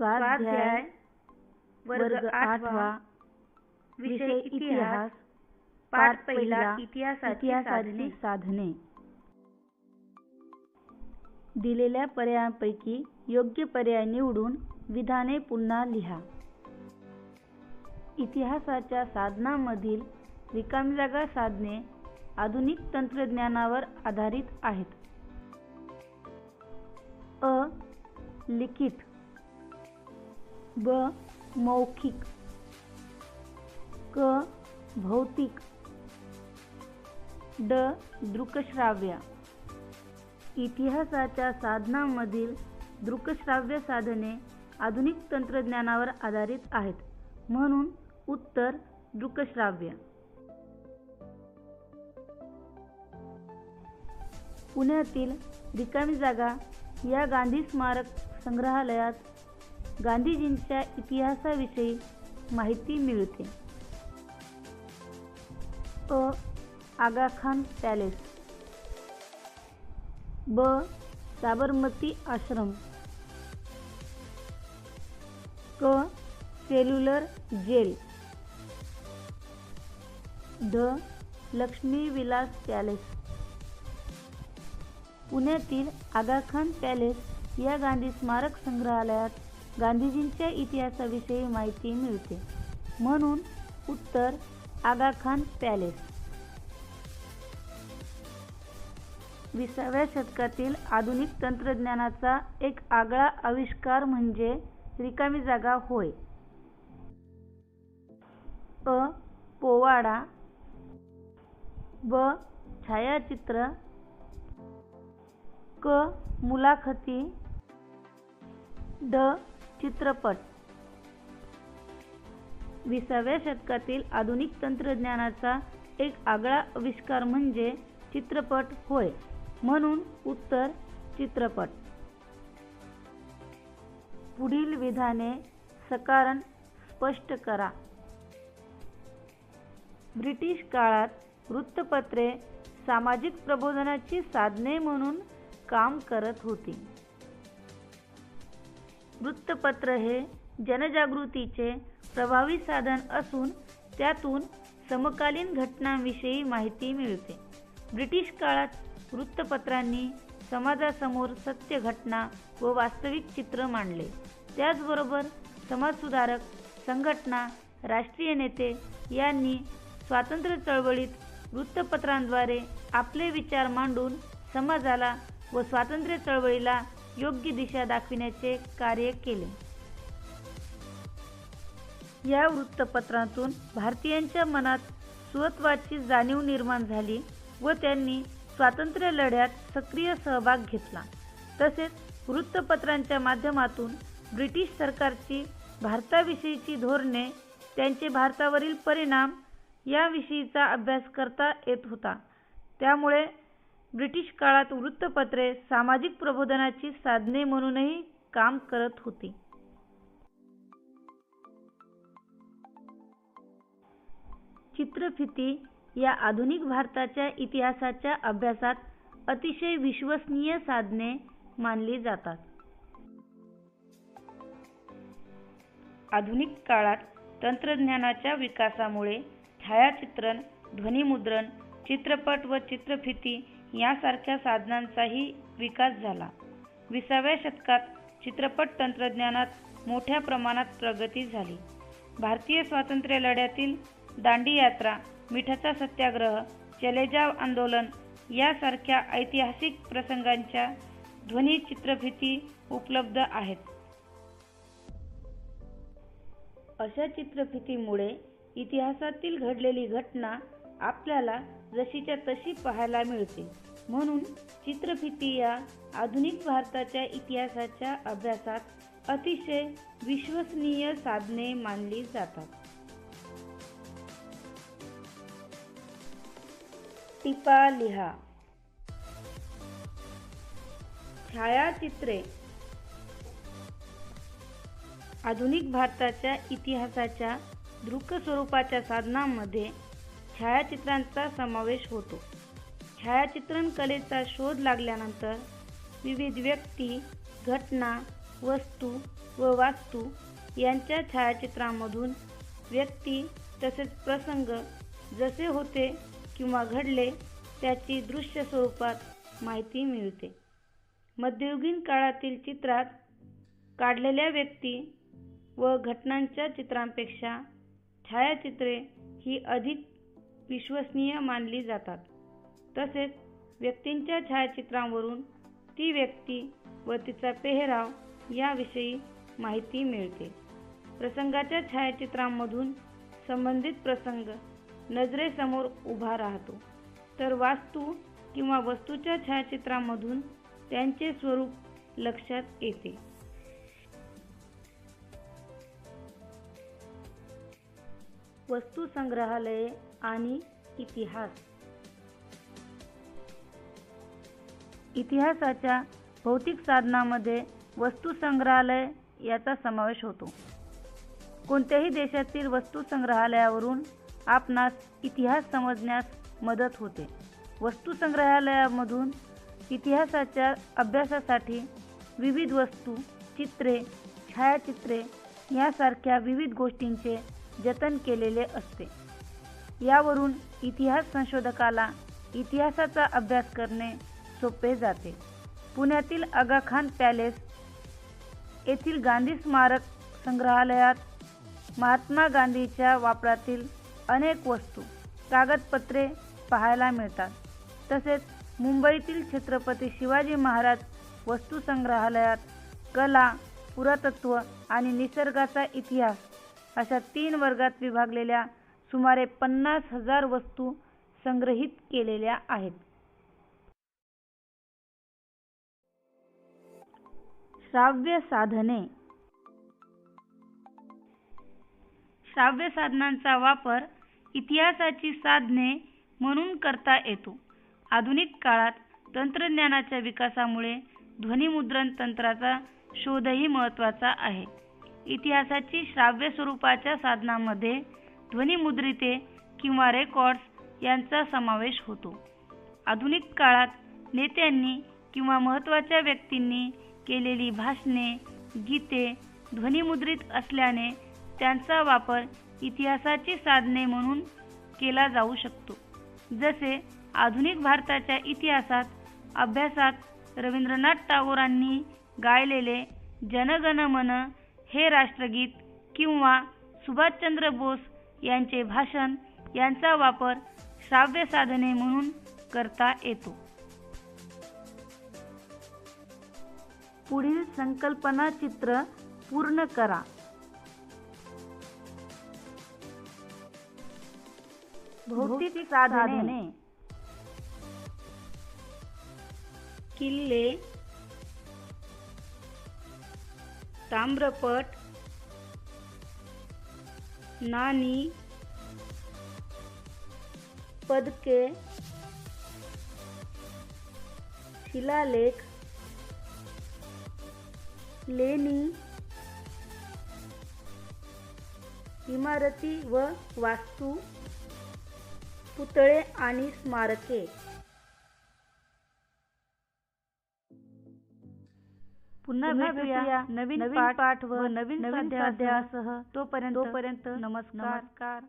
स्वाध्याय वर्ग 8वा विषय इतिहास पाठ पहिला इतिहासाची साधने। दिलेल्या पर्यायांपैकी योग्य पर्याय निवडून विधाने पुन्हा लिहा। इतिहासाच्या साधनांमधील रिकामी जागा साधने आधुनिक तंत्रज्ञानावर आधारित आहेत। अ. लिखित, ब. मौखिक, क. भौतिक, ड. दृकश्राव्य। इतिहासाच्या साधनांमधील दृकश्राव्य साधने आधुनिक तंत्रज्ञानावर आधारित आहेत, म्हणून उत्तर दृकश्राव्य। पुण्यातील रिकामी जागा या गांधी स्मारक संग्रहालयात गांधीजींच्या इतिहासाविषयी माहिती मिळते। अ. आगा खान पॅलेस, ब. साबरमती आश्रम, क. सेल्युलर जेल, ड. लक्ष्मी विलास पॅलेस। पुण्यातील आगा खान पॅलेस या गांधी स्मारक संग्रहालयात गांधीजींच्या इतिहासाविषयी माहिती मिळते, म्हणून उत्तर आगा खान पॅलेस। 20व्या शतकातील आधुनिक तंत्रज्ञानाचा एक आगळा आविष्कार म्हणजे रिकामी जागा होय। अ. पोवाडा, ब. छायाचित्र, क. मुलाखती, ड. चित्रपट। 20व्या शतकातील आधुनिक तंत्रज्ञानाचा एक आगळा आविष्कार म्हणजे चित्रपट होय, म्हणून उत्तर चित्रपट। पुढील विधाने सकारण स्पष्ट करा। ब्रिटिश काळात वृत्तपत्रे सामाजिक प्रबोधनाची साधने म्हणून काम करत होती। वृत्तपत्र हे जनजागृतीचे प्रभावी साधन असून त्यातून समकालीन घटनांविषयी माहिती मिळते। ब्रिटिश काळात वृत्तपत्रांनी समाजासमोर सत्य घटना व वास्तविक चित्र मांडले। त्याचबरोबर समाजसुधारक संघटना, राष्ट्रीय नेते यांनी स्वातंत्र्य चळवळीत वृत्तपत्रांद्वारे आपले विचार मांडून समाजाला व स्वातंत्र्य चळवळीला योग्य दिशा दाखविण्याचे कार्य केले। या वृत्तपत्रांतून भारतीयांच्या मनात स्वत्वाची जाणीव निर्माण झाली व त्यांनी स्वातंत्र्य लढ्यात सक्रिय सहभाग घेतला। तसेच वृत्तपत्रांच्या माध्यमातून ब्रिटिश सरकारची भारताविषयीची धोरणे, त्यांचे भारतावरील परिणाम याविषयीचा अभ्यास करता येत होता। त्यामुळे ब्रिटिश काळात वृत्तपत्रे सामाजिक प्रबोधनाची साधने म्हणूनही काम करत होती। चित्रफिती या आधुनिक भारताच्या इतिहासाच्या अभ्यासात अतिशय विश्वसनीय साधने मानली जातात। आधुनिक काळात तंत्रज्ञानाच्या विकासामुळे छायाचित्रण, ध्वनिमुद्रण, चित्रपट व चित्रफिती यासारख्या साधनांचाही विकास झाला। 20व्या शतकात चित्रपट तंत्रज्ञानात मोठ्या प्रमाणात प्रगती झाली। भारतीय स्वातंत्र्य लढ्यातील दांडी यात्रा, मिठाचा सत्याग्रह, चले जाव आंदोलन यासारख्या ऐतिहासिक प्रसंगांच्या ध्वनी चित्रफिती उपलब्ध आहेत। अशा चित्रफितीमुळे इतिहासातील घडलेली घटना आपल्याला जशीच्या तशी पाहायला मिळते, म्हणून चित्रफिती या आधुनिक भारताच्या इतिहासाच्या अभ्यासात अतिशय विश्वसनीय साधने मानली जातात। टिपा लिहा। छायाचित्रे आधुनिक भारताच्या इतिहासाच्या दृक स्वरूपाच्या साधनांमध्ये छायाचित्रांचा समावेश होतो। छायाचित्रण कलेचा शोध लागल्यानंतर विविध व्यक्ती, घटना, वस्तू व वास्तू यांच्या छायाचित्रांमधून व्यक्ती तसेच प्रसंग जसे होते किंवा घडले त्याची दृश्य स्वरूपात माहिती मिळते. मध्ययुगीन काळातील चित्रात काढलेल्या व्यक्ती व घटनांच्या चित्रांपेक्षा छायाचित्रे ही अधिक विश्वसनीय मानली जातात. तसेच व्यक्तींच्या छायाचित्रांवरून ती व्यक्ती व तिचा पेहराव याविषयी माहिती मिळते. प्रसंगाच्या छायाचित्रांमधून संबंधित प्रसंग नजरेसमोर उभा राहतो, तर वास्तू किंवा वस्तूच्या छायाचित्रांमधून त्यांचे स्वरूप लक्षात येते. वस्तू संग्रहालये आणि इतिहास. इतिहासाच्या भौतिक साधनामध्ये वस्तू संग्रहालय याचा समावेश होतो. कोणत्याही देशातील वस्तू संग्रहालयावरून आपणास इतिहास समजण्यास मदत होते. वस्तू संग्रहालयामधून इतिहासाच्या अभ्यासासाठी विविध वस्तू, चित्रे, छायाचित्रे यासारख्या विविध गोष्टींचे जतन केलेले असते. यावरून इतिहास संशोधकाला इतिहासाचा अभ्यास करणे सोपे जाते. पुण्यातील आगाखान पॅलेस येथील गांधी स्मारक संग्रहालयात महात्मा गांधीच्या वापरातील अनेक वस्तू, कागदपत्रे पाहायला मिळतात. तसेच मुंबईतील छत्रपती शिवाजी महाराज वस्तू संग्रहालयात कला, पुरातत्व आणि निसर्गाचा इतिहास अशा 3 वर्गात विभागलेल्या सुमारे 50,000 वस्तू संग्रहित केलेल्या आहेत. श्राव्य साधने. श्राव्य साधनांचा वापर इतिहासाची साधने म्हणून करता येतो. आधुनिक काळात तंत्रज्ञानाच्या विकासामुळे ध्वनिमुद्रण तंत्राचा शोधही महत्त्वाचा आहे. इतिहासाची श्राव्य स्वरूपाच्या साधनांमध्ये ध्वनिमुद्रिते किंवा रेकॉर्ड्स यांचा समावेश होतो. आधुनिक काळात नेत्यांनी किंवा महत्त्वाच्या व्यक्तींनी केलेली भाषणे, गीते ध्वनिमुद्रित असल्याने त्यांचा वापर इतिहासाची साधने म्हणून केला जाऊ शकतो. जसे आधुनिक भारताच्या इतिहासात अभ्यासात रवींद्रनाथ टागोरांनी गायलेले जनगण मन हे राष्ट्रगीत किंवा सुभाषचंद्र बोस यांचे भाषण यांचा वापर श्राव्य साधने म्हणून करता येतो. पुढील संकल्पना चित्र पूर्ण करा. भौतिक साधने. किल्ले, ताम्रपट, नाणी, पदके, शिलालेख, लेणी, इमारती व वास्तू, पुतळे आणि स्मारके. पुन्हा भेटूया नवीन पाठ व नवीन स्वाध्यायासह. तोपर्यंत नमस्कार.